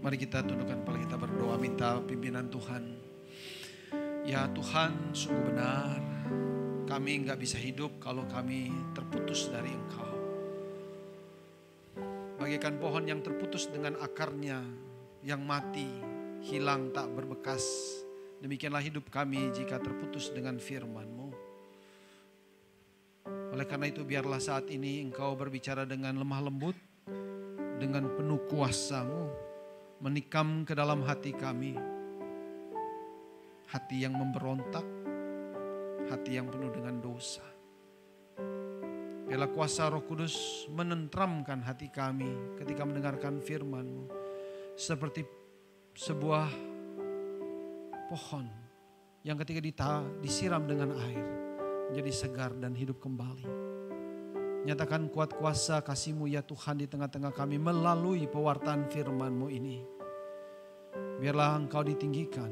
Mari kita tundukkan kepala kita berdoa minta pimpinan Tuhan. Ya Tuhan, sungguh benar kami gak bisa hidup kalau kami terputus dari Engkau. Bagaikan pohon yang terputus dengan akarnya yang mati, hilang tak berbekas. Demikianlah hidup kami jika terputus dengan firman-Mu. Oleh karena itu biarlah saat ini Engkau berbicara dengan lemah lembut, dengan penuh kuasa-Mu. Menikam ke dalam hati kami. Hati yang memberontak, hati yang penuh dengan dosa. Biarlah kuasa Roh Kudus menentramkan hati kami ketika mendengarkan firman-Mu. Seperti sebuah pohon yang ketika disiram dengan air menjadi segar dan hidup kembali. Nyatakan kuat kuasa kasih-Mu ya Tuhan di tengah-tengah kami melalui pewartaan firman-Mu ini. Biarlah Engkau ditinggikan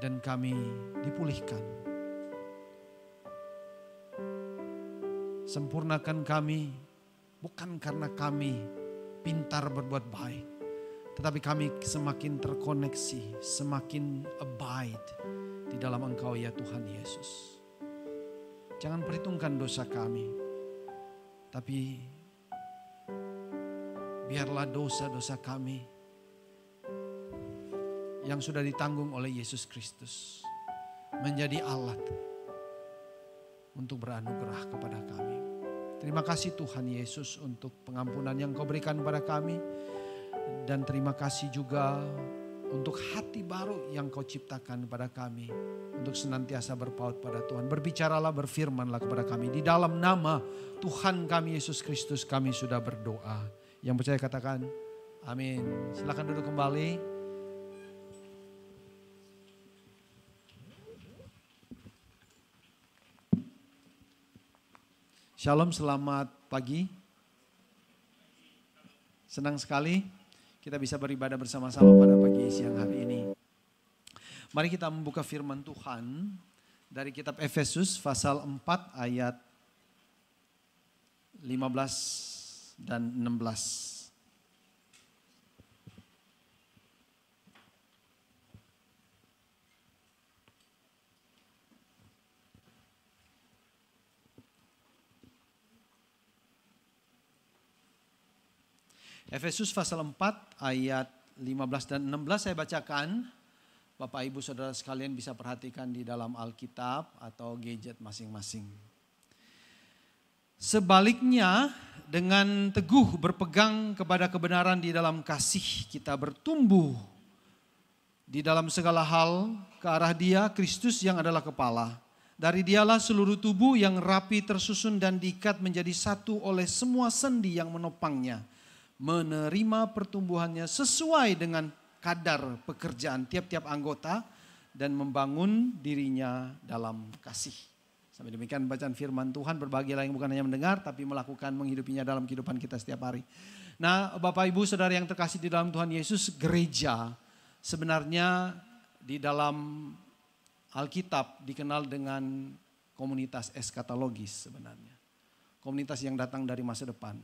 dan kami dipulihkan. Sempurnakan kami bukan karena kami pintar berbuat baik, tetapi kami semakin terkoneksi, semakin abide di dalam Engkau ya Tuhan Yesus. Jangan perhitungkan dosa kami, tapi biarlah dosa-dosa kami yang sudah ditanggung oleh Yesus Kristus menjadi alat untuk beranugerah kepada kami. Terima kasih Tuhan Yesus untuk pengampunan yang Kau berikan kepada kami. Dan terima kasih juga untuk hati baru yang Kau ciptakan kepada kami. Untuk senantiasa berpaut pada Tuhan. Berbicaralah, berfirmanlah kepada kami. Di dalam nama Tuhan kami Yesus Kristus kami sudah berdoa. Yang percaya katakan amin. Silakan duduk kembali. Shalom, selamat pagi. Senang sekali kita bisa beribadah bersama-sama pada pagi siang hari ini. Mari kita membuka firman Tuhan dari kitab Efesus pasal 4 ayat 15 dan 16. Efesus pasal 4 ayat 15 dan 16 saya bacakan. Bapak Ibu Saudara sekalian bisa perhatikan di dalam Alkitab atau gadget masing-masing. Sebaliknya dengan teguh berpegang kepada kebenaran di dalam kasih kita bertumbuh di dalam segala hal ke arah Dia Kristus yang adalah kepala. Dari Dialah seluruh tubuh yang rapi tersusun dan diikat menjadi satu oleh semua sendi yang menopangnya. Menerima pertumbuhannya sesuai dengan kadar pekerjaan tiap-tiap anggota dan membangun dirinya dalam kasih. Sampai demikian bacaan firman Tuhan. Berbahagialah yang bukan hanya mendengar tapi melakukan, menghidupinya dalam kehidupan kita setiap hari. Nah, Bapak Ibu Saudara yang terkasih di dalam Tuhan Yesus, gereja sebenarnya di dalam Alkitab dikenal dengan komunitas eskatologis sebenarnya. Komunitas yang datang dari masa depan.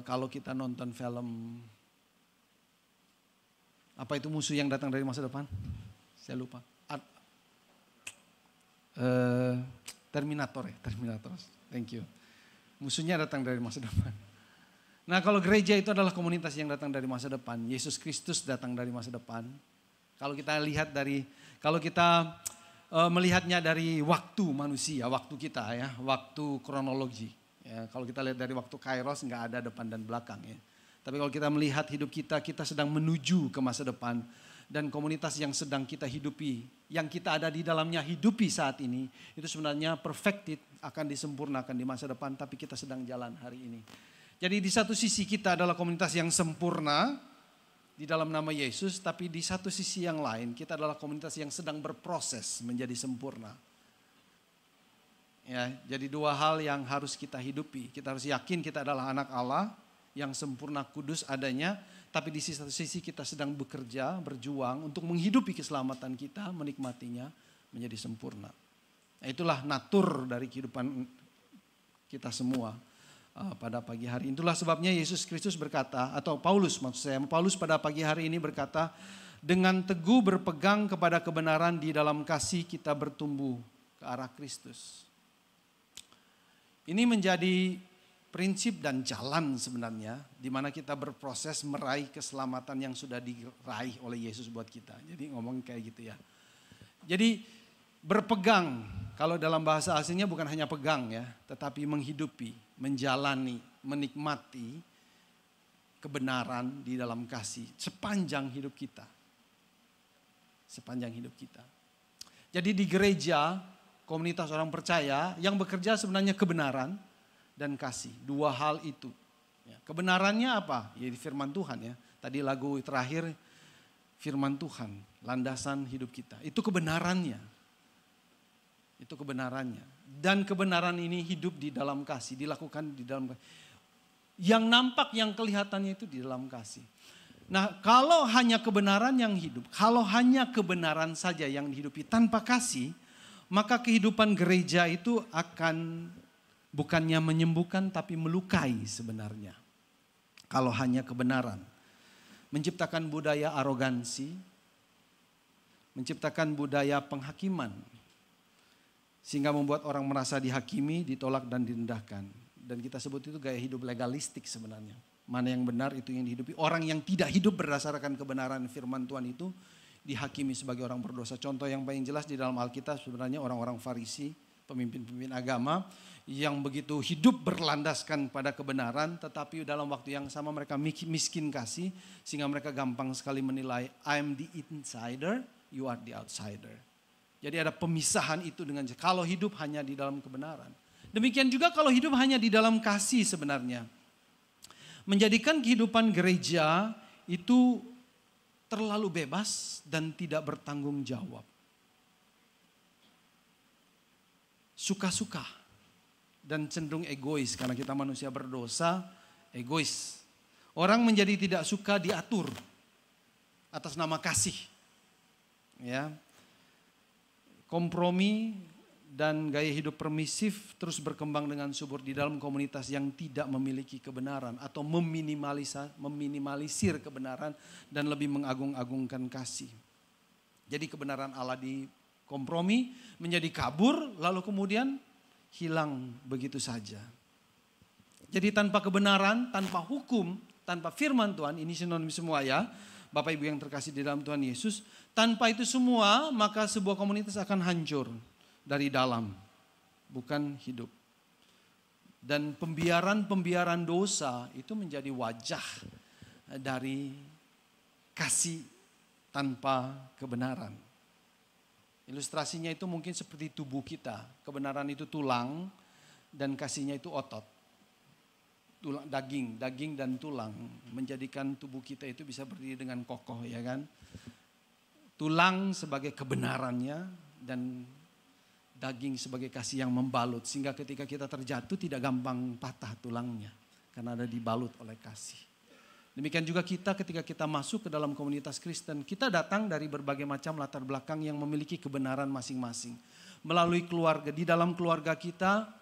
Kalau kita nonton film, apa itu musuh yang datang dari masa depan? Saya lupa. Terminator ya, Terminator. Thank you. Musuhnya datang dari masa depan. Nah, kalau gereja itu adalah komunitas yang datang dari masa depan. Yesus Kristus datang dari masa depan. Kalau kita lihat melihatnya dari waktu manusia, waktu kita ya, waktu kronologi. Ya, kalau kita lihat dari waktu Kairos nggak ada depan dan belakang ya. Tapi kalau kita melihat hidup kita sedang menuju ke masa depan. Dan komunitas yang sedang kita hidupi, yang kita ada di dalamnya hidupi saat ini. Itu sebenarnya perfected, akan disempurnakan di masa depan, tapi kita sedang jalan hari ini. Jadi di satu sisi kita adalah komunitas yang sempurna di dalam nama Yesus. Tapi di satu sisi yang lain kita adalah komunitas yang sedang berproses menjadi sempurna. Ya, jadi dua hal yang harus kita hidupi. Kita harus yakin kita adalah anak Allah yang sempurna kudus adanya. Tapi di satu sisi kita sedang bekerja, berjuang untuk menghidupi keselamatan kita, menikmatinya menjadi sempurna. Nah, itulah natur dari kehidupan kita semua. pada pagi hari. Itulah sebabnya Yesus Kristus berkata, atau Paulus maksud saya, Paulus pada pagi hari ini berkata, dengan teguh berpegang kepada kebenaran di dalam kasih kita bertumbuh ke arah Kristus. Ini menjadi prinsip dan jalan sebenarnya di mana kita berproses meraih keselamatan yang sudah diraih oleh Yesus buat kita. Jadi ngomong kayak gitu ya. Jadi berpegang, kalau dalam bahasa aslinya bukan hanya pegang ya, tetapi menghidupi, menjalani, menikmati kebenaran di dalam kasih sepanjang hidup kita. Sepanjang hidup kita. Jadi di gereja, komunitas orang percaya yang bekerja sebenarnya kebenaran dan kasih. Dua hal itu. Ya, kebenarannya apa? Ya firman Tuhan ya. Tadi lagu terakhir firman Tuhan, landasan hidup kita. Itu kebenarannya. Itu kebenarannya. Dan kebenaran ini hidup di dalam kasih, dilakukan di dalam kasih. Yang nampak, yang kelihatannya itu di dalam kasih. Nah, kalau hanya kebenaran yang hidup, kalau hanya kebenaran saja yang dihidupi tanpa kasih, maka kehidupan gereja itu akan bukannya menyembuhkan tapi melukai sebenarnya. Kalau hanya kebenaran. Menciptakan budaya arogansi, menciptakan budaya penghakiman. Sehingga membuat orang merasa dihakimi, ditolak dan direndahkan. Dan kita sebut itu gaya hidup legalistik sebenarnya. Mana yang benar itu yang dihidupi. Orang yang tidak hidup berdasarkan kebenaran firman Tuhan itu dihakimi sebagai orang berdosa. Contoh yang paling jelas di dalam Alkitab sebenarnya orang-orang Farisi, pemimpin-pemimpin agama yang begitu hidup berlandaskan pada kebenaran, tetapi dalam waktu yang sama mereka miskin kasih, sehingga mereka gampang sekali menilai, I'm the insider, you are the outsider. Jadi ada pemisahan itu dengan kalau hidup hanya di dalam kebenaran. Demikian juga kalau hidup hanya di dalam kasih sebenarnya. Menjadikan kehidupan gereja itu terlalu bebas dan tidak bertanggung jawab. Suka-suka dan cenderung egois karena kita manusia berdosa, egois. Orang menjadi tidak suka diatur atas nama kasih. Ya. Kompromi dan gaya hidup permisif terus berkembang dengan subur di dalam komunitas yang tidak memiliki kebenaran atau meminimalisir kebenaran dan lebih mengagung-agungkan kasih. Jadi kebenaran Allah dikompromi menjadi kabur lalu kemudian hilang begitu saja. Jadi tanpa kebenaran, tanpa hukum, tanpa firman Tuhan, ini sinonim semua ya. Bapak Ibu yang terkasih di dalam Tuhan Yesus, tanpa itu semua maka sebuah komunitas akan hancur dari dalam, bukan hidup. Dan pembiaran dosa itu menjadi wajah dari kasih tanpa kebenaran. Ilustrasinya itu mungkin seperti tubuh kita, kebenaran itu tulang dan kasihnya itu otot. Tulang, daging dan tulang menjadikan tubuh kita itu bisa berdiri dengan kokoh ya kan. Tulang sebagai kebenarannya dan daging sebagai kasih yang membalut. Sehingga ketika kita terjatuh tidak gampang patah tulangnya karena ada dibalut oleh kasih. Demikian juga kita ketika kita masuk ke dalam komunitas Kristen. Kita datang dari berbagai macam latar belakang yang memiliki kebenaran masing-masing. Melalui keluarga, di dalam keluarga kita,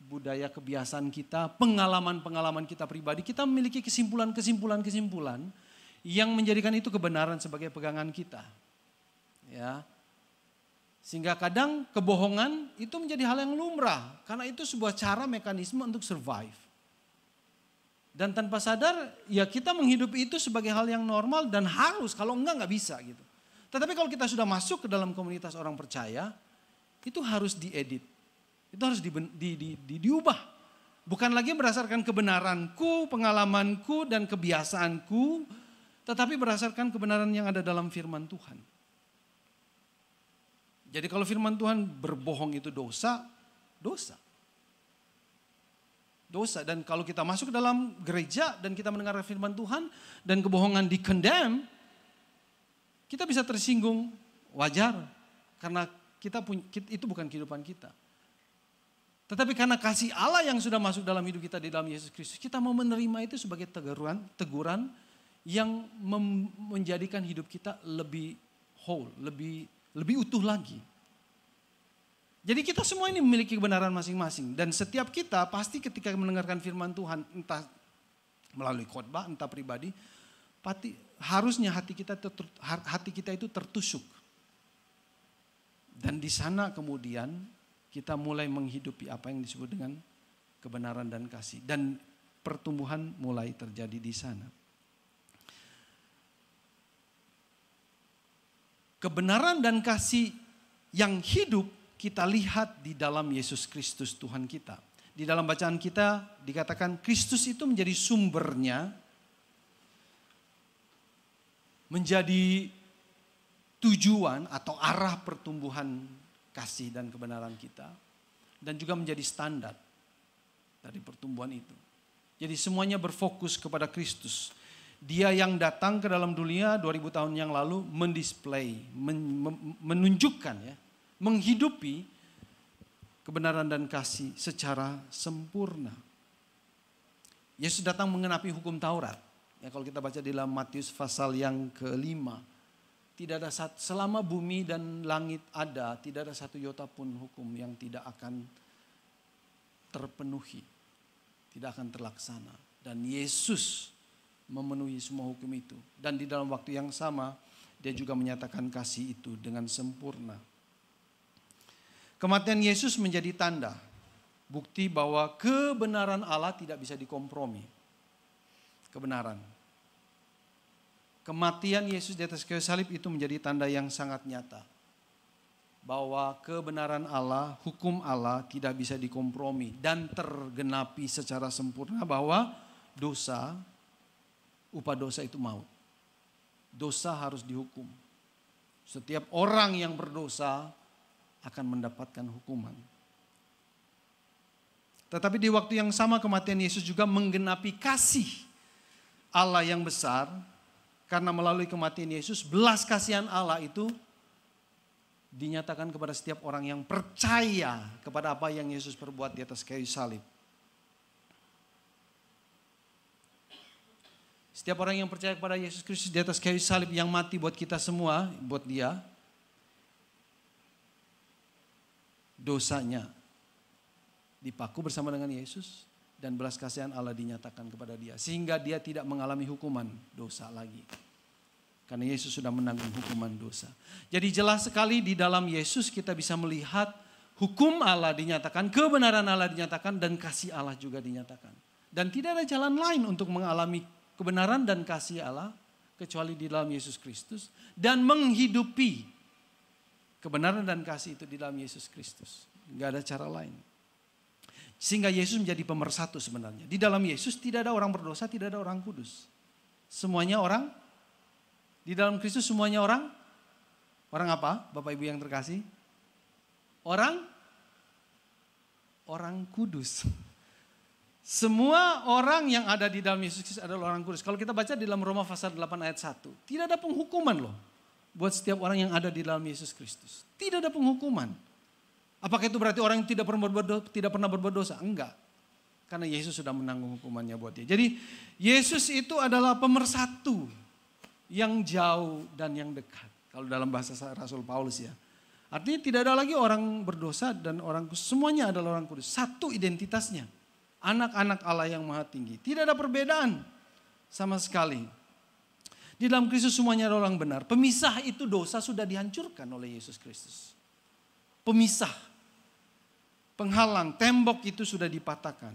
budaya kebiasaan kita, pengalaman-pengalaman kita pribadi, kita memiliki kesimpulan-kesimpulan yang menjadikan itu kebenaran sebagai pegangan kita. Ya. Sehingga kadang kebohongan itu menjadi hal yang lumrah karena itu sebuah cara mekanisme untuk survive. Dan tanpa sadar ya kita menghidupi itu sebagai hal yang normal dan harus, kalau enggak bisa gitu. Tetapi kalau kita sudah masuk ke dalam komunitas orang percaya, itu harus diedit. Itu harus diubah. Bukan lagi berdasarkan kebenaranku, pengalamanku, dan kebiasaanku. Tetapi berdasarkan kebenaran yang ada dalam firman Tuhan. Jadi kalau firman Tuhan berbohong itu dosa. Dosa. Dan kalau kita masuk ke dalam gereja dan kita mendengar firman Tuhan. Dan kebohongan di-condemn. Kita bisa tersinggung. Wajar. Karena itu bukan kehidupan kita. Tetapi karena kasih Allah yang sudah masuk dalam hidup kita di dalam Yesus Kristus, kita mau menerima itu sebagai teguran yang menjadikan hidup kita lebih whole, lebih utuh lagi. Jadi kita semua ini memiliki kebenaran masing-masing. Dan setiap kita pasti ketika mendengarkan firman Tuhan, entah melalui khotbah, entah pribadi, harusnya hati kita itu tertusuk. Dan di sana kemudian kita mulai menghidupi apa yang disebut dengan kebenaran dan kasih. Dan pertumbuhan mulai terjadi di sana. Kebenaran dan kasih yang hidup kita lihat di dalam Yesus Kristus Tuhan kita. Di dalam bacaan kita dikatakan Kristus itu menjadi sumbernya, menjadi tujuan atau arah pertumbuhan kasih dan kebenaran kita. Dan juga menjadi standar dari pertumbuhan itu. Jadi semuanya berfokus kepada Kristus. Dia yang datang ke dalam dunia 2000 tahun yang lalu mendisplay, menunjukkan ya, menghidupi kebenaran dan kasih secara sempurna. Yesus datang mengenapi hukum Taurat. Ya, kalau kita baca di dalam Matius pasal yang ke-5, tidak ada selama bumi dan langit ada, tidak ada satu iota pun hukum yang tidak akan terpenuhi, tidak akan terlaksana. Dan Yesus memenuhi semua hukum itu. Dan di dalam waktu yang sama, dia juga menyatakan kasih itu dengan sempurna. Kematian Yesus menjadi tanda, bukti bahwa kebenaran Allah tidak bisa dikompromi. Kebenaran. Kematian Yesus di atas kayu salib itu menjadi tanda yang sangat nyata. Bahwa kebenaran Allah, hukum Allah tidak bisa dikompromi. Dan tergenapi secara sempurna bahwa dosa, upah dosa itu maut. Dosa harus dihukum. Setiap orang yang berdosa akan mendapatkan hukuman. Tetapi di waktu yang sama kematian Yesus juga menggenapi kasih Allah yang besar. Karena melalui kematian Yesus, belas kasihan Allah itu dinyatakan kepada setiap orang yang percaya kepada apa yang Yesus perbuat di atas kayu salib. Setiap orang yang percaya kepada Yesus Kristus di atas kayu salib yang mati buat kita semua, buat dia, dosanya dipaku bersama dengan Yesus dan belas kasihan Allah dinyatakan kepada dia. Sehingga dia tidak mengalami hukuman dosa lagi. Karena Yesus sudah menanggung hukuman dosa. Jadi jelas sekali di dalam Yesus kita bisa melihat hukum Allah dinyatakan, kebenaran Allah dinyatakan, dan kasih Allah juga dinyatakan. Dan tidak ada jalan lain untuk mengalami kebenaran dan kasih Allah kecuali di dalam Yesus Kristus. Dan menghidupi kebenaran dan kasih itu di dalam Yesus Kristus. Enggak ada cara lain. Sehingga Yesus menjadi pemersatu sebenarnya. Di dalam Yesus tidak ada orang berdosa, tidak ada orang kudus. Semuanya orang, di dalam Kristus semuanya orang apa? Bapak Ibu yang terkasih? Orang kudus. Semua orang yang ada di dalam Yesus Kristus adalah orang kudus. Kalau kita baca di dalam Roma pasal 8 ayat 1. Tidak ada penghukuman loh. Buat setiap orang yang ada di dalam Yesus Kristus. Tidak ada penghukuman. Apakah itu berarti orang yang tidak pernah berbuat dosa? Enggak. Karena Yesus sudah menanggung hukumannya buat dia. Jadi Yesus itu adalah pemersatu yang jauh dan yang dekat. Kalau dalam bahasa Rasul Paulus ya. Artinya tidak ada lagi orang berdosa dan orang kudus. Semuanya adalah orang kudus. Satu identitasnya. Anak-anak Allah yang maha tinggi. Tidak ada perbedaan sama sekali. Di dalam Kristus semuanya adalah orang benar. Pemisah itu dosa sudah dihancurkan oleh Yesus Kristus. Pemisah. Penghalang, tembok itu sudah dipatahkan.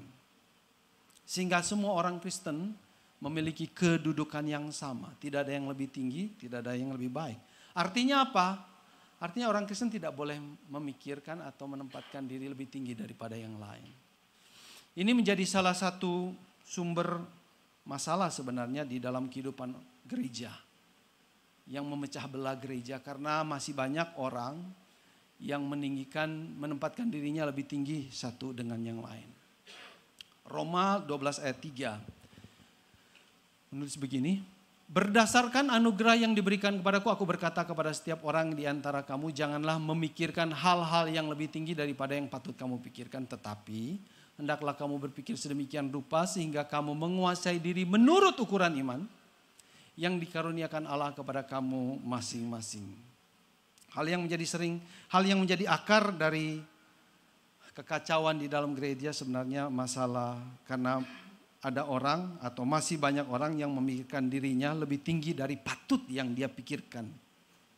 Sehingga semua orang Kristen memiliki kedudukan yang sama. Tidak ada yang lebih tinggi, tidak ada yang lebih baik. Artinya apa? Artinya orang Kristen tidak boleh memikirkan atau menempatkan diri lebih tinggi daripada yang lain. Ini menjadi salah satu sumber masalah sebenarnya di dalam kehidupan gereja. Yang memecah belah gereja karena masih banyak orang yang menempatkan dirinya lebih tinggi satu dengan yang lain. Roma 12 ayat 3 menulis begini, berdasarkan anugerah yang diberikan kepadaku, aku berkata kepada setiap orang di antara kamu, janganlah memikirkan hal-hal yang lebih tinggi daripada yang patut kamu pikirkan, tetapi hendaklah kamu berpikir sedemikian rupa sehingga kamu menguasai diri menurut ukuran iman yang dikaruniakan Allah kepada kamu masing-masing. Hal yang menjadi akar dari Kekacauan di dalam gereja sebenarnya masalah karena ada orang atau masih banyak orang yang memikirkan dirinya lebih tinggi dari patut yang dia pikirkan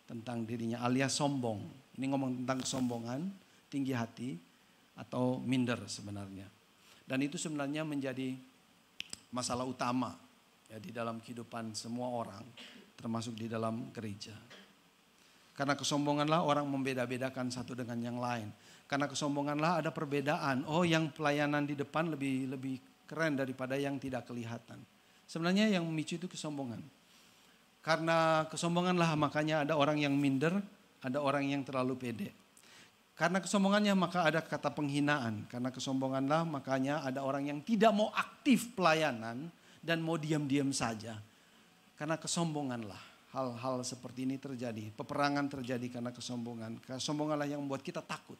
tentang dirinya, alias sombong. Ini ngomong tentang kesombongan, tinggi hati atau minder sebenarnya. Dan itu sebenarnya menjadi masalah utama ya, di dalam kehidupan semua orang, termasuk di dalam gereja. Karena kesombonganlah orang membeda-bedakan satu dengan yang lain. Karena kesombonganlah ada perbedaan. Oh, yang pelayanan di depan lebih keren daripada yang tidak kelihatan. Sebenarnya yang memicu itu kesombongan. Karena kesombonganlah makanya ada orang yang minder, ada orang yang terlalu pede. Karena kesombongannya maka ada kata penghinaan. Karena kesombonganlah makanya ada orang yang tidak mau aktif pelayanan dan mau diam-diam saja. Karena kesombonganlah hal-hal seperti ini terjadi. Peperangan terjadi karena kesombongan. Kesombonganlah yang membuat kita takut.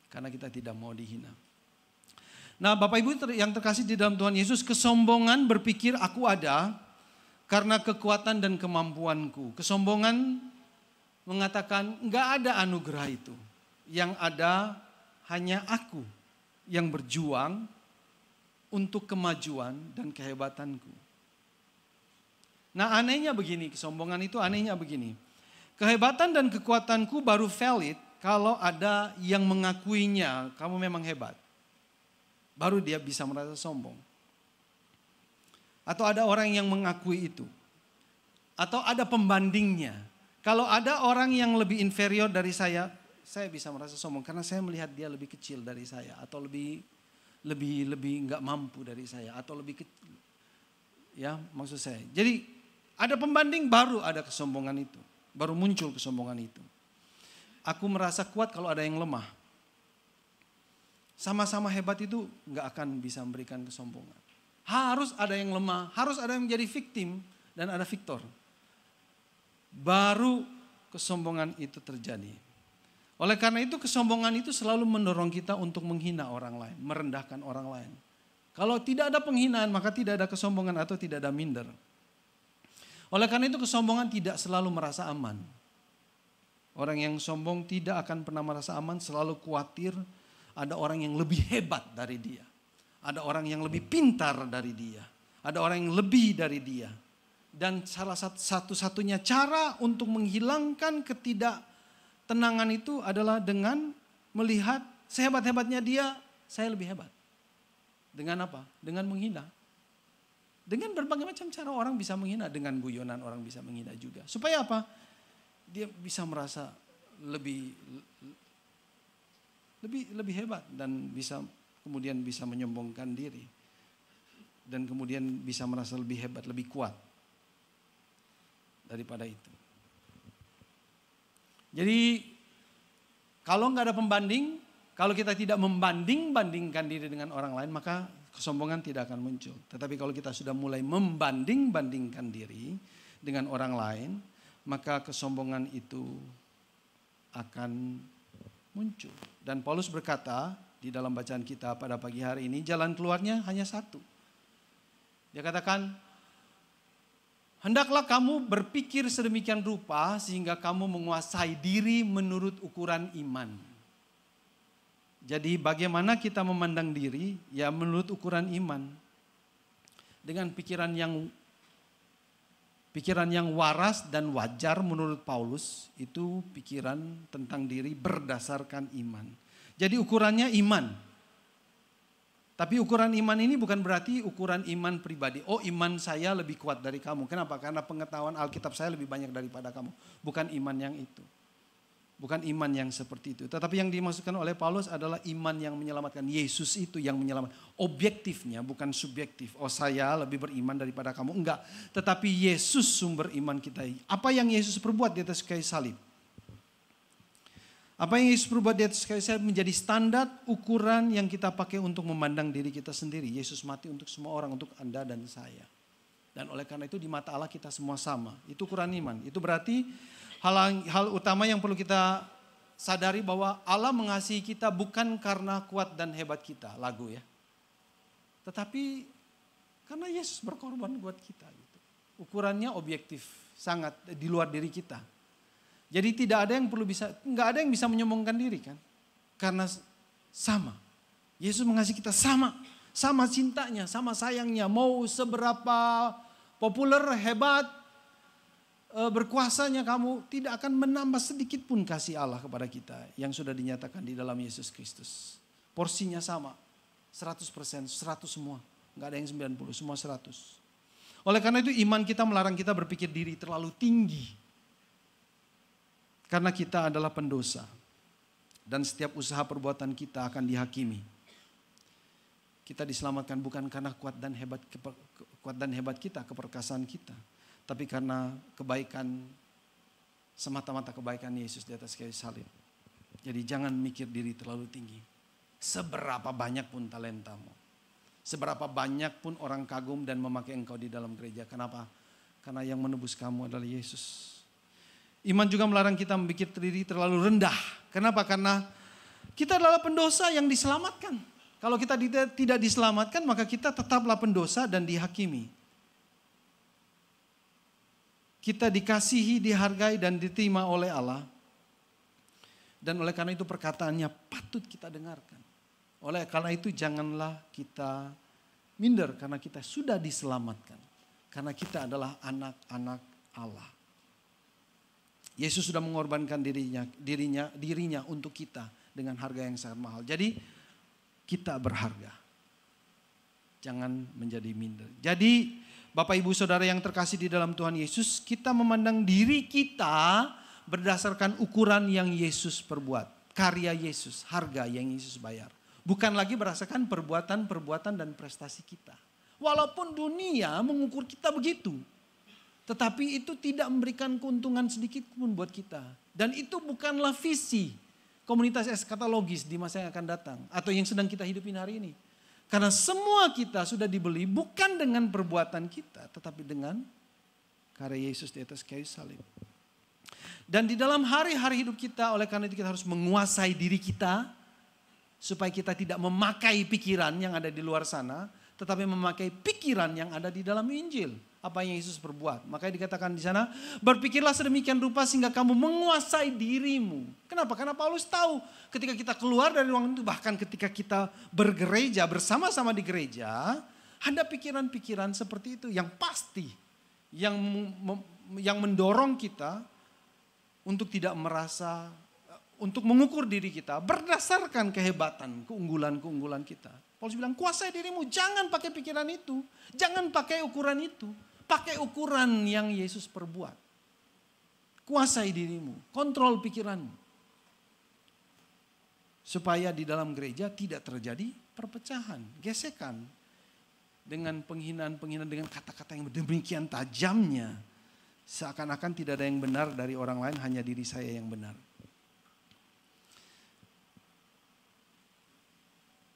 Karena kita tidak mau dihina. Nah, Bapak Ibu yang terkasih di dalam Tuhan Yesus, kesombongan berpikir aku ada karena kekuatan dan kemampuanku. Kesombongan mengatakan enggak ada anugerah itu. Yang ada hanya aku yang berjuang untuk kemajuan dan kehebatanku. Nah, anehnya begini, kesombongan itu anehnya begini. Kehebatan dan kekuatanku baru valid kalau ada yang mengakuinya, kamu memang hebat. Baru dia bisa merasa sombong. Atau ada orang yang mengakui itu. Atau ada pembandingnya. Kalau ada orang yang lebih inferior dari saya bisa merasa sombong. Karena saya melihat dia lebih kecil dari saya. Atau lebih enggak mampu dari saya. Atau lebih kecil. Ya, maksud saya. Jadi ada pembanding baru ada kesombongan itu. Baru muncul kesombongan itu. Aku merasa kuat kalau ada yang lemah. Sama-sama hebat itu nggak akan bisa memberikan kesombongan. Harus ada yang lemah, harus ada yang menjadi victim dan ada victor. Baru kesombongan itu terjadi. Oleh karena itu kesombongan itu selalu mendorong kita untuk menghina orang lain, merendahkan orang lain. Kalau tidak ada penghinaan maka tidak ada kesombongan atau tidak ada minder. Oleh karena itu kesombongan tidak selalu merasa aman. Orang yang sombong tidak akan pernah merasa aman, selalu khawatir. Ada orang yang lebih hebat dari dia. Ada orang yang lebih pintar dari dia. Ada orang yang lebih dari dia. Dan salah satu-satunya cara untuk menghilangkan ketidaktenangan itu adalah dengan melihat sehebat-hebatnya dia, saya lebih hebat. Dengan apa? Dengan menghina. Dengan berbagai macam cara orang bisa menghina. Dengan guyonan orang bisa menghina juga. Supaya apa? Dia bisa merasa lebih hebat dan kemudian bisa menyombongkan diri. Dan kemudian bisa merasa lebih hebat, lebih kuat daripada itu. Jadi kalau nggak ada pembanding, kalau kita tidak membanding-bandingkan diri dengan orang lain, maka kesombongan tidak akan muncul. Tetapi kalau kita sudah mulai membanding-bandingkan diri dengan orang lain, maka kesombongan itu akan muncul. Dan Paulus berkata di dalam bacaan kita pada pagi hari ini, jalan keluarnya hanya satu. Dia katakan, hendaklah kamu berpikir sedemikian rupa sehingga kamu menguasai diri menurut ukuran iman. Jadi bagaimana kita memandang diri? Ya menurut ukuran iman. Dengan pikiran yang waras dan wajar menurut Paulus itu pikiran tentang diri berdasarkan iman. Jadi ukurannya iman. Tapi ukuran iman ini bukan berarti ukuran iman pribadi. Oh, iman saya lebih kuat dari kamu. Kenapa? Karena pengetahuan Alkitab saya lebih banyak daripada kamu. Bukan iman yang itu. Bukan iman yang seperti itu. Tetapi yang dimaksudkan oleh Paulus adalah iman yang menyelamatkan. Yesus itu yang menyelamatkan. Objektifnya bukan subjektif. Oh, saya lebih beriman daripada kamu. Enggak. Tetapi Yesus sumber iman kita. Apa yang Yesus perbuat di atas kayu salib? Apa yang Yesus perbuat di atas kayu salib menjadi standar ukuran yang kita pakai untuk memandang diri kita sendiri. Yesus mati untuk semua orang, untuk Anda dan saya. Dan oleh karena itu di mata Allah kita semua sama. Itu ukuran iman. Itu berarti hal utama yang perlu kita sadari bahwa Allah mengasihi kita bukan karena kuat dan hebat kita, lagu ya. Tetapi karena Yesus berkorban buat kita. Gitu. Ukurannya objektif, sangat di luar diri kita. Jadi tidak ada yang nggak ada yang bisa menyombongkan diri kan. Karena sama. Yesus mengasihi kita sama. Sama cintanya, sama sayangnya. Mau seberapa populer, hebat, berkuasanya kamu, tidak akan menambah sedikit pun kasih Allah kepada kita yang sudah dinyatakan di dalam Yesus Kristus. Porsinya sama, 100%, 100 semua. Enggak ada yang 90, semua 100. Oleh karena itu iman kita melarang kita berpikir diri terlalu tinggi. Karena kita adalah pendosa. Dan setiap usaha perbuatan kita akan dihakimi. Kita diselamatkan bukan karena kuat dan hebat kita, keperkasaan kita. Tapi karena kebaikan, semata-mata kebaikan Yesus di atas kayu salib. Jadi jangan mikir diri terlalu tinggi. Seberapa banyak pun talentamu. Seberapa banyak pun orang kagum dan memakai engkau di dalam gereja. Kenapa? Karena yang menebus kamu adalah Yesus. Iman juga melarang kita memikir diri terlalu rendah. Kenapa? Karena kita adalah pendosa yang diselamatkan. Kalau kita tidak diselamatkan maka kita tetaplah pendosa dan dihakimi. Kita dikasihi, dihargai dan diterima oleh Allah. Dan oleh karena itu perkataannya patut kita dengarkan. Oleh karena itu janganlah kita minder karena kita sudah diselamatkan. Karena kita adalah anak-anak Allah. Yesus sudah mengorbankan dirinya untuk kita dengan harga yang sangat mahal. Jadi kita berharga. Jangan menjadi minder. Jadi Bapak Ibu Saudara yang terkasih di dalam Tuhan Yesus, kita memandang diri kita berdasarkan ukuran yang Yesus perbuat. Karya Yesus, harga yang Yesus bayar. Bukan lagi berdasarkan perbuatan dan prestasi kita. Walaupun dunia mengukur kita begitu. Tetapi itu tidak memberikan keuntungan sedikit pun buat kita. Dan itu bukanlah visi komunitas eskatologis di masa yang akan datang. Atau yang sedang kita hidupin hari ini. Karena semua kita sudah dibeli bukan dengan perbuatan kita. Tetapi dengan karya Yesus di atas kayu salib. Dan di dalam hari-hari hidup kita, oleh karena itu kita harus menguasai diri kita. Supaya kita tidak memakai pikiran yang ada di luar sana. Tetapi memakai pikiran yang ada di dalam Injil. Apa yang Yesus perbuat. Makanya dikatakan di sana, berpikirlah sedemikian rupa sehingga kamu menguasai dirimu. Kenapa? Karena Paulus tahu ketika kita keluar dari ruangan itu, bahkan ketika kita bergereja, bersama-sama di gereja, ada pikiran-pikiran seperti itu yang pasti. Yang mendorong kita untuk tidak merasa, untuk mengukur diri kita berdasarkan kehebatan, keunggulan-keunggulan kita. Paulus bilang, kuasai dirimu, jangan pakai pikiran itu. Jangan pakai ukuran itu. Pakai ukuran yang Yesus perbuat. Kuasai dirimu, kontrol pikiranmu. Supaya di dalam gereja tidak terjadi perpecahan, gesekan. Dengan penghinaan-penghinaan, dengan kata-kata yang demikian tajamnya. Seakan-akan tidak ada yang benar dari orang lain, hanya diri saya yang benar.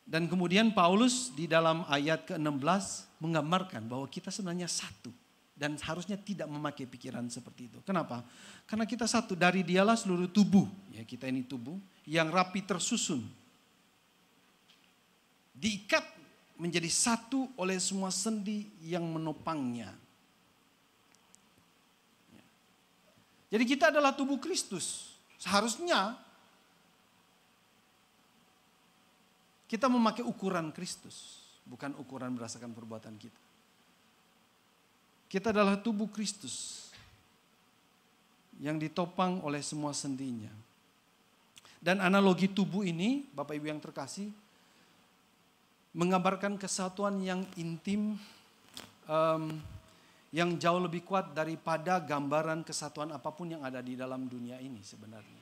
Dan kemudian Paulus di dalam ayat ke-16 menggambarkan bahwa kita sebenarnya satu. Dan harusnya tidak memakai pikiran seperti itu. Kenapa? Karena kita satu, dari dialah seluruh tubuh. Ya, kita ini tubuh yang rapi tersusun. Diikat menjadi satu oleh semua sendi yang menopangnya. Jadi kita adalah tubuh Kristus. Seharusnya kita memakai ukuran Kristus, bukan ukuran berdasarkan perbuatan kita. Kita adalah tubuh Kristus yang ditopang oleh semua sendinya. Dan analogi tubuh ini, Bapak Ibu yang terkasih, menggambarkan kesatuan yang intim, yang jauh lebih kuat daripada gambaran kesatuan apapun yang ada di dalam dunia ini sebenarnya.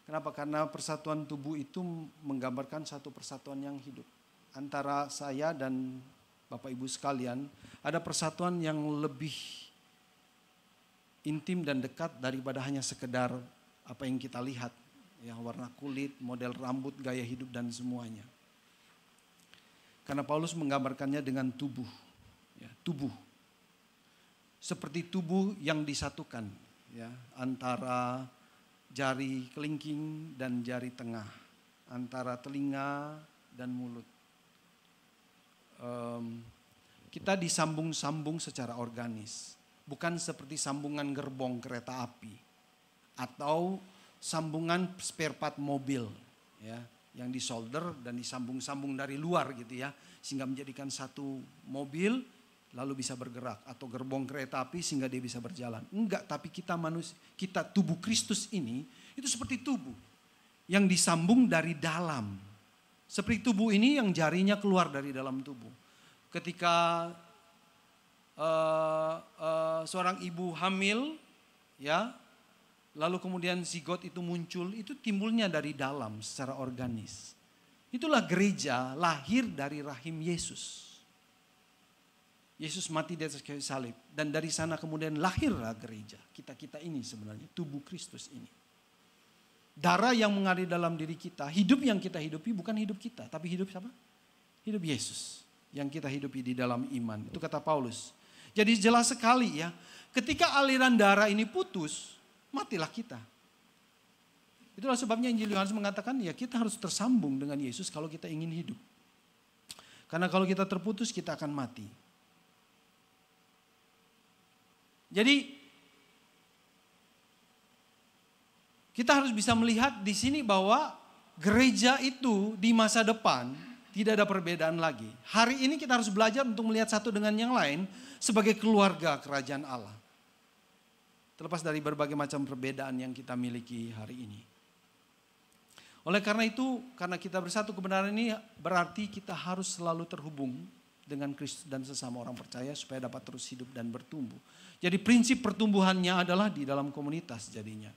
Kenapa? Karena persatuan tubuh itu menggambarkan satu persatuan yang hidup. Antara saya dan Bapak Ibu sekalian, ada persatuan yang lebih intim dan dekat daripada hanya sekedar apa yang kita lihat. Ya, warna kulit, model rambut, gaya hidup dan semuanya. Karena Paulus menggambarkannya dengan tubuh. Ya, tubuh. Seperti tubuh yang disatukan. Ya, antara jari kelingking dan jari tengah, antara telinga dan mulut. Kita disambung-sambung secara organis, bukan seperti sambungan gerbong kereta api atau sambungan spare part mobil, ya, yang disolder dan disambung-sambung dari luar gitu ya, sehingga menjadikan satu mobil lalu bisa bergerak, atau gerbong kereta api sehingga dia bisa berjalan. Enggak, tapi kita manusia, kita tubuh Kristus ini itu seperti tubuh yang disambung dari dalam. Seperti tubuh ini yang jarinya keluar dari dalam tubuh. Ketika seorang ibu hamil, ya, lalu kemudian zigot itu muncul, itu timbulnya dari dalam secara organis. Itulah gereja lahir dari rahim Yesus. Yesus mati di atas kayu salib, dan dari sana kemudian lahirlah gereja. Kita ini sebenarnya tubuh Kristus ini. Darah yang mengalir dalam diri kita, hidup yang kita hidupi bukan hidup kita, tapi hidup siapa? Hidup Yesus yang kita hidupi di dalam iman. Itu kata Paulus. Jadi jelas sekali ya, ketika aliran darah ini putus, matilah kita. Itulah sebabnya Injil Yohanes mengatakan ya kita harus tersambung dengan Yesus kalau kita ingin hidup. Karena kalau kita terputus kita akan mati. Jadi kita harus bisa melihat di sini bahwa gereja itu di masa depan tidak ada perbedaan lagi. Hari ini kita harus belajar untuk melihat satu dengan yang lain sebagai keluarga kerajaan Allah. Terlepas dari berbagai macam perbedaan yang kita miliki hari ini. Oleh karena itu, karena kita bersatu kebenaran ini berarti kita harus selalu terhubung dengan Kristus dan sesama orang percaya supaya dapat terus hidup dan bertumbuh. Jadi prinsip pertumbuhannya adalah di dalam komunitas jadinya.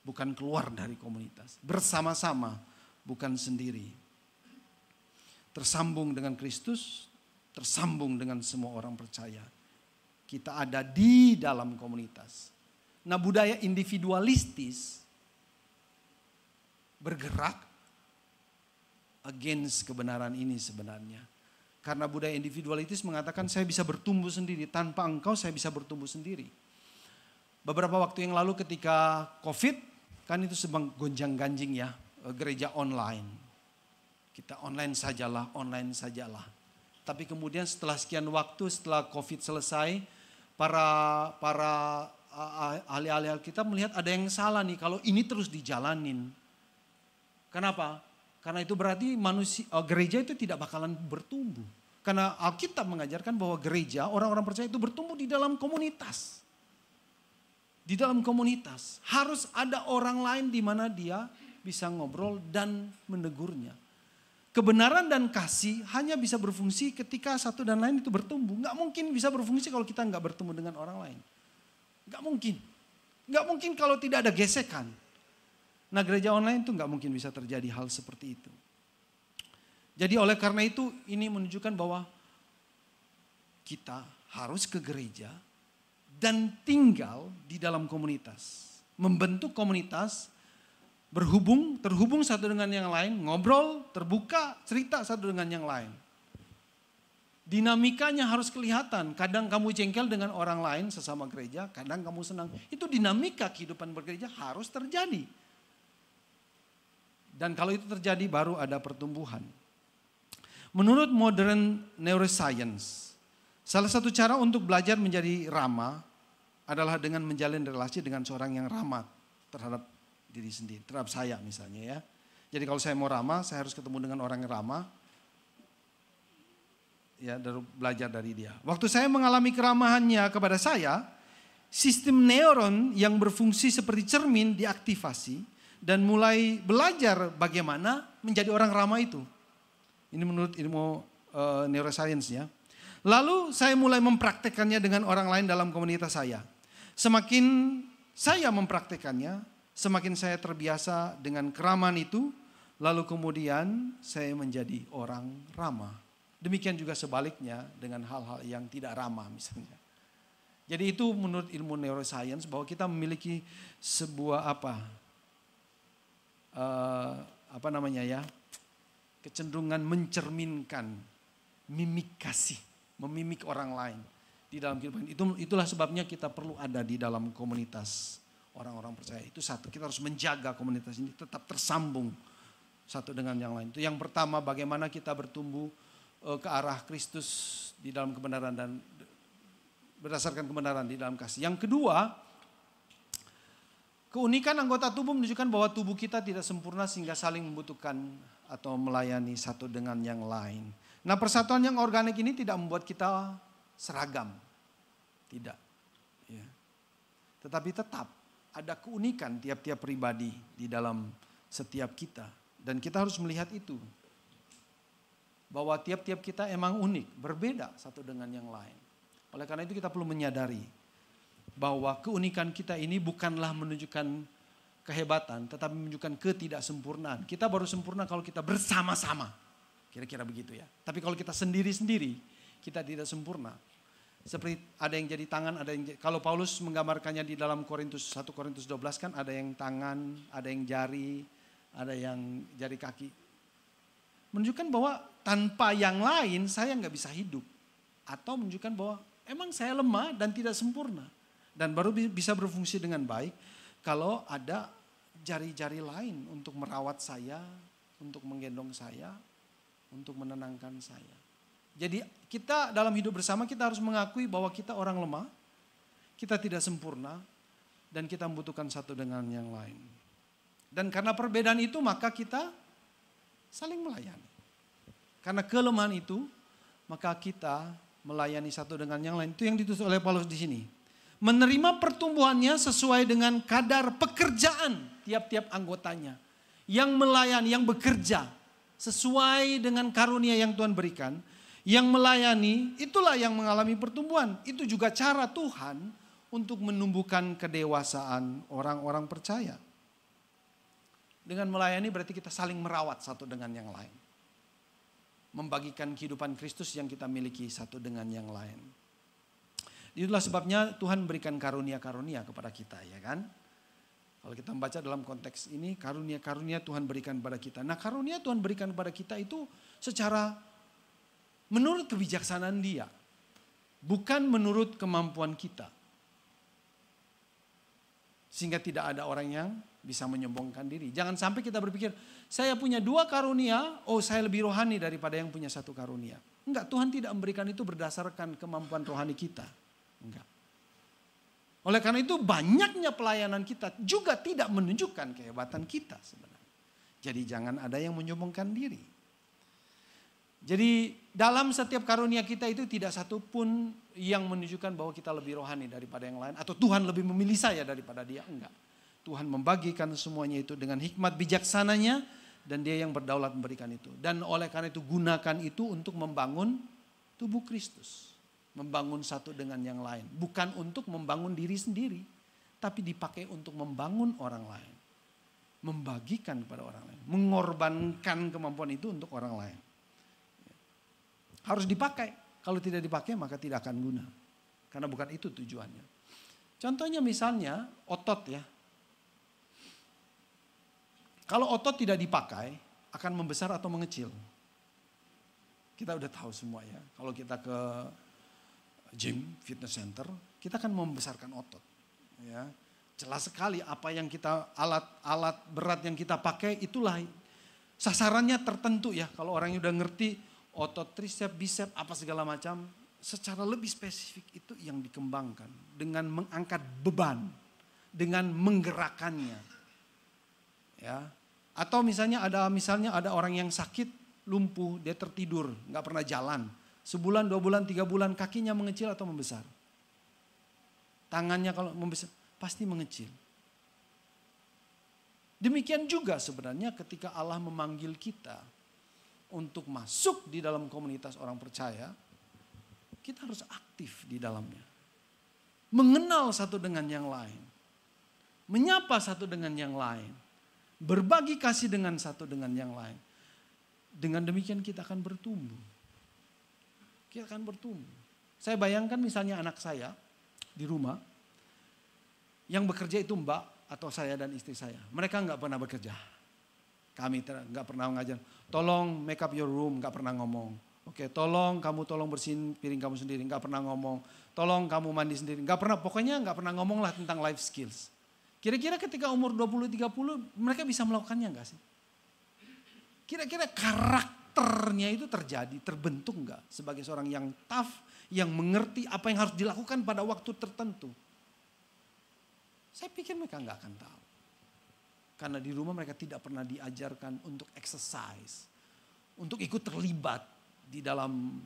Bukan keluar dari komunitas. Bersama-sama, bukan sendiri. Tersambung dengan Kristus, tersambung dengan semua orang percaya. Kita ada di dalam komunitas. Nah, budaya individualistis bergerak against kebenaran ini sebenarnya. Karena budaya individualistis mengatakan saya bisa bertumbuh sendiri, tanpa engkau saya bisa bertumbuh sendiri. Beberapa waktu yang lalu ketika COVID, kan itu sebang gonjang-ganjing ya, gereja online. Kita online sajalah. Tapi kemudian setelah sekian waktu, setelah COVID selesai, para ahli-ahli kita melihat ada yang salah nih kalau ini terus dijalanin. Kenapa? Karena itu berarti gereja itu tidak bakalan bertumbuh. Karena Alkitab mengajarkan bahwa gereja, orang-orang percaya itu bertumbuh di dalam komunitas. Di dalam komunitas. Harus ada orang lain di mana dia bisa ngobrol dan menegurnya. Kebenaran dan kasih hanya bisa berfungsi ketika satu dan lain itu bertumbuh. Nggak mungkin bisa berfungsi kalau kita nggak bertemu dengan orang lain. Nggak mungkin. Nggak mungkin kalau tidak ada gesekan. Nah, gereja online itu nggak mungkin bisa terjadi hal seperti itu. Jadi oleh karena itu ini menunjukkan bahwa kita harus ke gereja dan tinggal di dalam komunitas. Membentuk komunitas, terhubung satu dengan yang lain, ngobrol, terbuka, cerita satu dengan yang lain. Dinamikanya harus kelihatan. Kadang kamu jengkel dengan orang lain sesama gereja, kadang kamu senang. Itu dinamika kehidupan bergereja harus terjadi. Dan kalau itu terjadi baru ada pertumbuhan. Menurut modern neuroscience, salah satu cara untuk belajar menjadi ramah adalah dengan menjalin relasi dengan seorang yang ramah terhadap diri sendiri, terhadap saya misalnya ya. Jadi kalau saya mau ramah, saya harus ketemu dengan orang yang ramah, ya, belajar dari dia. Waktu saya mengalami keramahannya kepada saya, sistem neuron yang berfungsi seperti cermin diaktifasi dan mulai belajar bagaimana menjadi orang ramah itu. Ini menurut ilmu neuroscience ya. Lalu saya mulai mempraktekannya dengan orang lain dalam komunitas saya. Semakin saya mempraktekannya, semakin saya terbiasa dengan keramahan itu, lalu kemudian saya menjadi orang ramah. Demikian juga sebaliknya dengan hal-hal yang tidak ramah misalnya. Jadi itu menurut ilmu neuroscience bahwa kita memiliki sebuah kecenderungan mencerminkan mimik kasih, memimik orang lain di dalam kehidupan. Itulah sebabnya kita perlu ada di dalam komunitas orang-orang percaya. Itu satu, kita harus menjaga komunitas ini tetap tersambung satu dengan yang lain. Itu yang pertama, bagaimana kita bertumbuh ke arah Kristus di dalam kebenaran dan berdasarkan kebenaran di dalam kasih. Yang kedua, Keunikan anggota tubuh menunjukkan bahwa tubuh kita tidak sempurna sehingga saling membutuhkan atau melayani satu dengan yang lain. Nah, persatuan yang organik ini tidak membuat kita seragam. Tidak. Ya. Tetapi tetap ada keunikan tiap-tiap pribadi di dalam setiap kita. Dan kita harus melihat itu. Bahwa tiap-tiap kita emang unik, berbeda satu dengan yang lain. Oleh karena itu kita perlu menyadari bahwa keunikan kita ini bukanlah menunjukkan kehebatan, tetapi menunjukkan ketidaksempurnaan. Kita baru sempurna kalau kita bersama-sama. Kira-kira begitu ya. Tapi kalau kita sendiri-sendiri, kita tidak sempurna. Seperti ada yang jadi tangan, ada yang kalau Paulus menggambarkannya di dalam 1 Korintus 12 kan ada yang tangan, ada yang jari, ada yang jari kaki. Menunjukkan bahwa tanpa yang lain saya nggak bisa hidup. Atau menunjukkan bahwa emang saya lemah dan tidak sempurna. Dan baru bisa berfungsi dengan baik kalau ada jari-jari lain untuk merawat saya, untuk menggendong saya, untuk menenangkan saya. Jadi kita dalam hidup bersama kita harus mengakui bahwa kita orang lemah, kita tidak sempurna, dan kita membutuhkan satu dengan yang lain. Dan karena perbedaan itu maka kita saling melayani. Karena kelemahan itu maka kita melayani satu dengan yang lain. Itu yang ditulis oleh Paulus di sini. Menerima pertumbuhannya sesuai dengan kadar pekerjaan tiap-tiap anggotanya. Yang melayani, yang bekerja sesuai dengan karunia yang Tuhan berikan. Yang melayani itulah yang mengalami pertumbuhan. Itu juga cara Tuhan untuk menumbuhkan kedewasaan orang-orang percaya. Dengan melayani berarti kita saling merawat satu dengan yang lain. Membagikan kehidupan Kristus yang kita miliki satu dengan yang lain. Itulah sebabnya Tuhan berikan karunia-karunia kepada kita, ya kan? Kalau kita membaca dalam konteks ini, karunia-karunia Tuhan berikan kepada kita. Nah, karunia Tuhan berikan kepada kita itu secara menurut kebijaksanaan Dia. Bukan menurut kemampuan kita. Sehingga tidak ada orang yang bisa menyombongkan diri. Jangan sampai kita berpikir, saya punya 2 karunia, saya lebih rohani daripada yang punya 1 karunia. Enggak, Tuhan tidak memberikan itu berdasarkan kemampuan rohani kita. Enggak. Oleh karena itu banyaknya pelayanan kita juga tidak menunjukkan kehebatan kita sebenarnya. Jadi jangan ada yang menyombongkan diri. Jadi dalam setiap karunia kita itu tidak satu pun yang menunjukkan bahwa kita lebih rohani daripada yang lain. Atau Tuhan lebih memilih saya daripada dia. Enggak. Tuhan membagikan semuanya itu dengan hikmat bijaksananya. Dan dia yang berdaulat memberikan itu. Dan oleh karena itu gunakan itu untuk membangun tubuh Kristus. Membangun satu dengan yang lain. Bukan untuk membangun diri sendiri. Tapi dipakai untuk membangun orang lain. Membagikan kepada orang lain. Mengorbankan kemampuan itu untuk orang lain. Harus dipakai. Kalau tidak dipakai maka tidak akan guna. Karena bukan itu tujuannya. Contohnya misalnya otot ya. Kalau otot tidak dipakai akan membesar atau mengecil. Kita udah tahu semua ya. Kalau kita ke gym, fitness center, kita kan membesarkan otot. Ya, jelas sekali apa yang kita alat berat yang kita pakai itulah sasarannya tertentu ya. Kalau orang yang udah ngerti otot tricep, bicep, apa segala macam, secara lebih spesifik itu yang dikembangkan dengan mengangkat beban, dengan menggerakkannya. Ya. Atau misalnya ada orang yang sakit, lumpuh, dia tertidur, nggak pernah jalan. Sebulan, 2 bulan, 3 bulan kakinya mengecil atau membesar? Tangannya kalau membesar pasti mengecil. Demikian juga sebenarnya ketika Allah memanggil kita untuk masuk di dalam komunitas orang percaya, kita harus aktif di dalamnya. Mengenal satu dengan yang lain. Menyapa satu dengan yang lain. Berbagi kasih dengan satu dengan yang lain. Dengan demikian kita akan bertumbuh. Kita akan bertumbuh. Saya bayangkan misalnya anak saya di rumah. Yang bekerja itu mbak atau saya dan istri saya. Mereka nggak pernah bekerja. Kami nggak pernah ngajar. Tolong make up your room, nggak pernah ngomong. Oke, tolong bersihin piring kamu sendiri, nggak pernah ngomong. Tolong kamu mandi sendiri, nggak pernah. Pokoknya nggak pernah ngomong lah tentang life skills. Kira-kira ketika umur 20-30 mereka bisa melakukannya nggak sih? Kira-kira karakternya itu terbentuk nggak sebagai seorang yang tough, yang mengerti apa yang harus dilakukan pada waktu tertentu? Saya pikir mereka nggak akan tahu. Karena di rumah mereka tidak pernah diajarkan untuk exercise, untuk ikut terlibat di dalam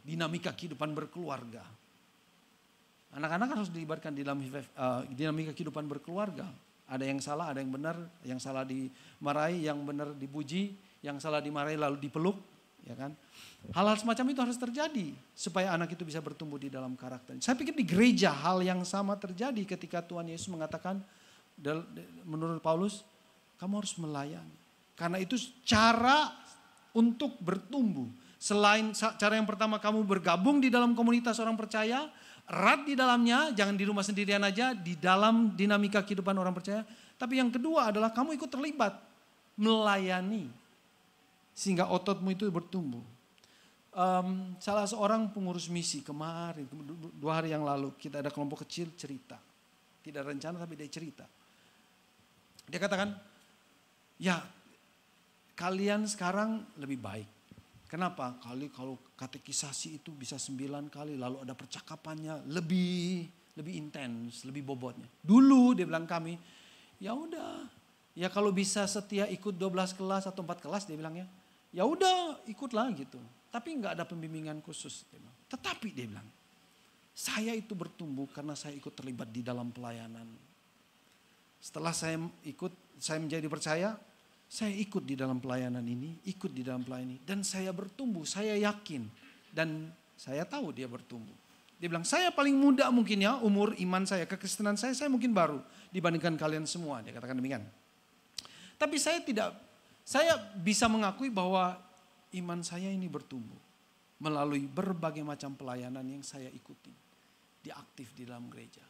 dinamika kehidupan berkeluarga. Anak-anak harus dilibatkan di dalam dinamika kehidupan berkeluarga. Ada yang salah, ada yang benar, yang salah dimarahi, yang benar dipuji, yang salah dimarahi lalu dipeluk, ya kan? Hal-hal semacam itu harus terjadi supaya anak itu bisa bertumbuh di dalam karakter. Saya pikir di gereja hal yang sama terjadi ketika Tuhan Yesus mengatakan menurut Paulus, kamu harus melayani. Karena itu cara untuk bertumbuh. Selain cara yang pertama kamu bergabung di dalam komunitas orang percaya, erat di dalamnya, jangan di rumah sendirian aja, di dalam dinamika kehidupan orang percaya. Tapi yang kedua adalah kamu ikut terlibat, melayani. Sehingga ototmu itu bertumbuh. Salah seorang pengurus misi kemarin, 2 hari yang lalu, kita ada kelompok kecil cerita. Tidak rencana tapi dia cerita. Dia katakan, ya kalian sekarang lebih baik. Kenapa? Kalau katekisasi itu bisa 9 kali, lalu ada percakapannya lebih intens, lebih bobotnya. Dulu dia bilang kami, ya udah, ya kalau bisa setia ikut 12 kelas atau 4 kelas dia bilangnya, ya udah ikutlah gitu. Tapi nggak ada pembimbingan khusus. Dia bilang. Tetapi dia bilang, saya itu bertumbuh karena saya ikut terlibat di dalam pelayanan. Setelah saya menjadi percaya, saya ikut di dalam pelayanan ini, ikut di dalam pelayanan ini. Dan saya bertumbuh, saya yakin. Dan saya tahu dia bertumbuh. Dia bilang, saya paling muda mungkin ya, umur iman saya, kekristenan saya mungkin baru dibandingkan kalian semua. Dia katakan demikian. Tapi saya bisa mengakui bahwa iman saya ini bertumbuh. Melalui berbagai macam pelayanan yang saya ikuti. Dia aktif di dalam gereja.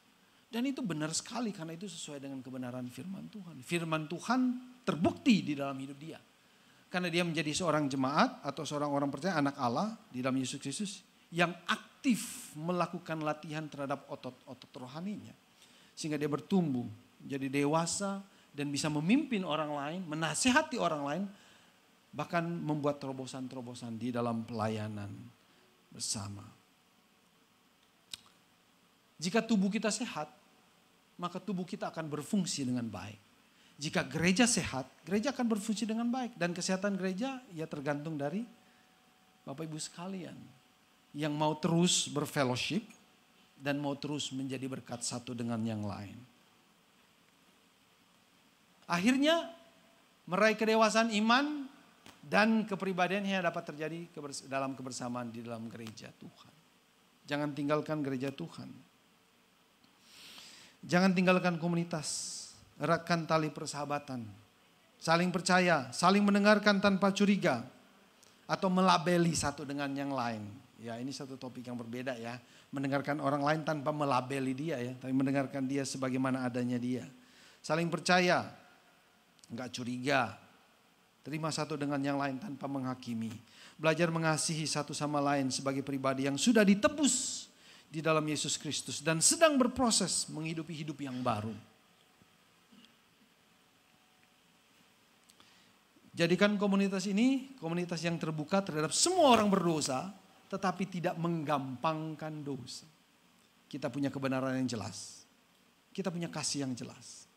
Dan itu benar sekali karena itu sesuai dengan kebenaran firman Tuhan. Firman Tuhan terbukti di dalam hidup dia. Karena dia menjadi seorang jemaat atau seorang orang percaya anak Allah di dalam Yesus Kristus yang aktif melakukan latihan terhadap otot-otot rohaninya. Sehingga dia bertumbuh, jadi dewasa dan bisa memimpin orang lain, menasihati orang lain, bahkan membuat terobosan-terobosan di dalam pelayanan bersama. Jika tubuh kita sehat, maka tubuh kita akan berfungsi dengan baik. Jika gereja sehat, gereja akan berfungsi dengan baik. Dan kesehatan gereja ya tergantung dari Bapak Ibu sekalian. Yang mau terus berfellowship dan mau terus menjadi berkat satu dengan yang lain. Akhirnya meraih kedewasaan iman dan kepribadiannya dapat terjadi dalam kebersamaan di dalam gereja Tuhan. Jangan tinggalkan gereja Tuhan. Jangan tinggalkan komunitas. Eratkan tali persahabatan. Saling percaya, saling mendengarkan tanpa curiga. Atau melabeli satu dengan yang lain. Ya, ini satu topik yang berbeda ya. Mendengarkan orang lain tanpa melabeli dia ya. Tapi mendengarkan dia sebagaimana adanya dia. Saling percaya. Enggak curiga. Terima satu dengan yang lain tanpa menghakimi. Belajar mengasihi satu sama lain sebagai pribadi yang sudah ditebus di dalam Yesus Kristus. Dan sedang berproses menghidupi hidup yang baru. Jadikan komunitas ini komunitas yang terbuka terhadap semua orang berdosa. Tetapi tidak menggampangkan dosa. Kita punya kebenaran yang jelas. Kita punya kasih yang jelas.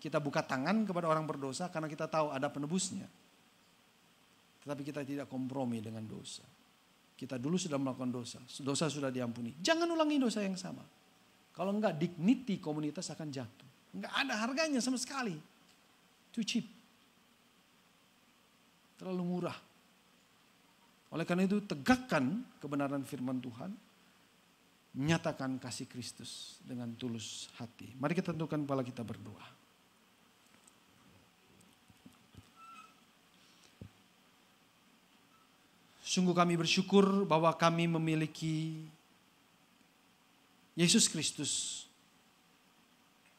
Kita buka tangan kepada orang berdosa karena kita tahu ada penebusnya. Tetapi kita tidak kompromi dengan dosa. Kita dulu sudah melakukan dosa. Dosa sudah diampuni. Jangan ulangi dosa yang sama. Kalau enggak, dignity komunitas akan jatuh. Enggak ada harganya sama sekali. Too cheap. Terlalu murah. Oleh karena itu tegakkan kebenaran firman Tuhan. Nyatakan kasih Kristus dengan tulus hati. Mari kita tundukkan kepala kita berdoa. Sungguh kami bersyukur bahwa kami memiliki Yesus Kristus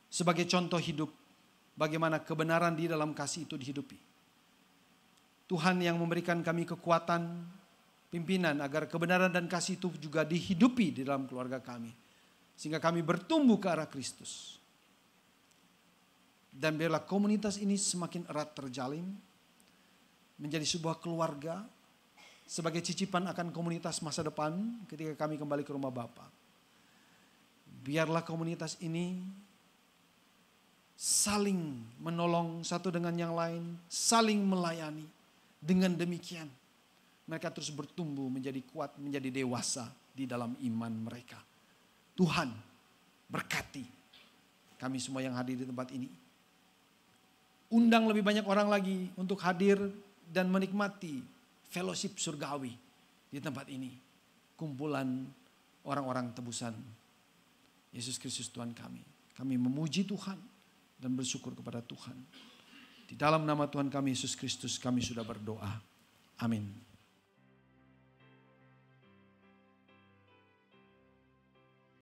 sebagai contoh hidup bagaimana kebenaran di dalam kasih itu dihidupi. Tuhan yang memberikan kami kekuatan pimpinan agar kebenaran dan kasih itu juga dihidupi di dalam keluarga kami. Sehingga kami bertumbuh ke arah Kristus. Dan biarlah komunitas ini semakin erat terjalin. Menjadi sebuah keluarga. Sebagai cicipan akan komunitas masa depan ketika kami kembali ke rumah Bapa. Biarlah komunitas ini saling menolong satu dengan yang lain, saling melayani. Dengan demikian mereka terus bertumbuh menjadi kuat, menjadi dewasa di dalam iman mereka. Tuhan berkati kami semua yang hadir di tempat ini. Undang lebih banyak orang lagi untuk hadir dan menikmati fellowship surgawi di tempat ini. Kumpulan orang-orang tebusan Yesus Kristus Tuhan kami. Kami memuji Tuhan dan bersyukur kepada Tuhan. Di dalam nama Tuhan kami Yesus Kristus kami sudah berdoa. Amin.